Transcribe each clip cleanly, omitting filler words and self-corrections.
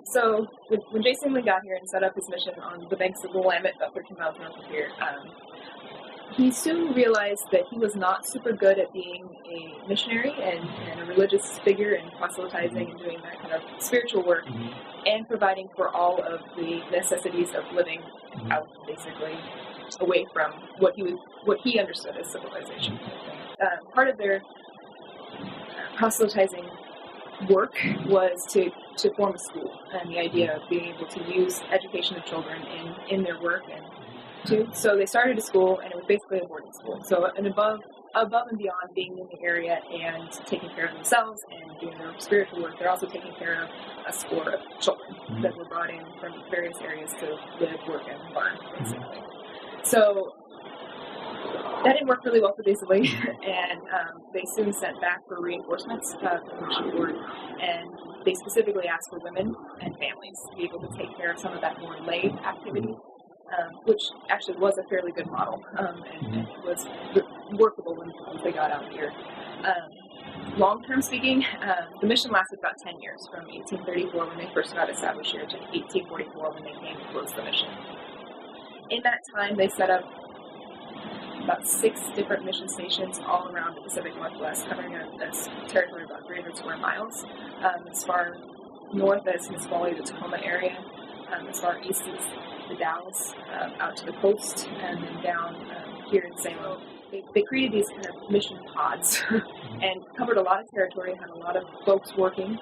So when Jason Lee got here and set up his mission on the banks of the Willamette, about 13 miles north of here, he soon realized that he was not super good at being a missionary and a religious figure and proselytizing and doing that kind of spiritual work and providing for all of the necessities of living out, basically, away from what he understood as civilization. Part of their proselytizing work was to form a school, and the idea of being able to use education of children in their work so they started a school, and it was basically a boarding school. So above and beyond being in the area and taking care of themselves and doing their spiritual work, they're also taking care of a score of children that were brought in from various areas to live, work, and learn, basically. So that didn't work really well for Jason Lee, and they soon sent back for reinforcements of the mission board, and they specifically asked for women and families to be able to take care of some of that more lay activity, which actually was a fairly good model, and was workable when they got out here. Long-term speaking, the mission lasted about 10 years, from 1834 when they first got established here to 1844 when they came to close the mission. In that time, they set up about 6 different mission stations all around the Pacific Northwest, covering a territory of about 300 square miles, as far north as Nisqually, the Tacoma area, as far east as the Dalles, out to the coast, and then down here in Salem. They created these kind of mission pods and covered a lot of territory, had a lot of folks working,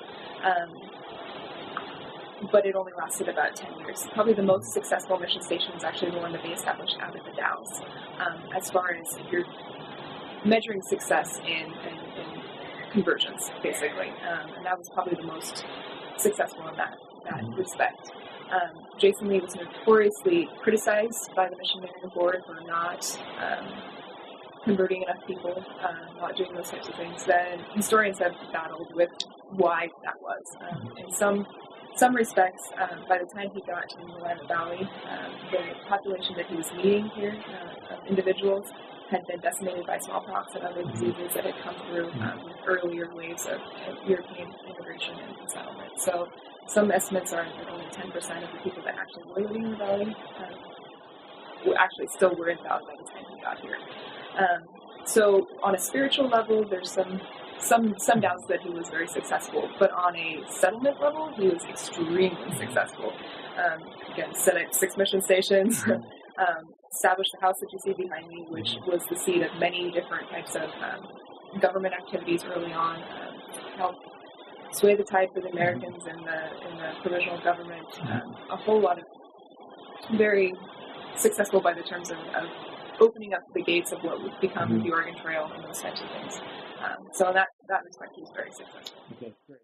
but it only lasted about 10 years. Probably the most successful mission station is actually the one that they established out of the Dalles, as far as if you're measuring success in conversions, basically. And that was probably the most successful in that respect. Jason Lee was notoriously criticized by the missionary board for not converting enough people, not doing those types of things. Then historians have battled with why that was. In some respects, by the time he got to the Willamette Valley, the population that he was meeting here of individuals had been decimated by smallpox and other diseases that had come through earlier waves of European immigration and settlement. So some estimates are that only 10% of the people that actually were living in the valley actually still were in the valley by the time he got here. So on a spiritual level, there's some doubts that he was very successful, but on a settlement level, he was extremely successful. Again, set up 6 mission stations, established the house that you see behind me, which was the seat of many different types of government activities early on, helped sway the tide for the Americans in the provisional government. A whole lot of very successful by the terms of opening up the gates of what would become the Oregon Trail and those types of things. So in that respect, he was very successful. Okay, great.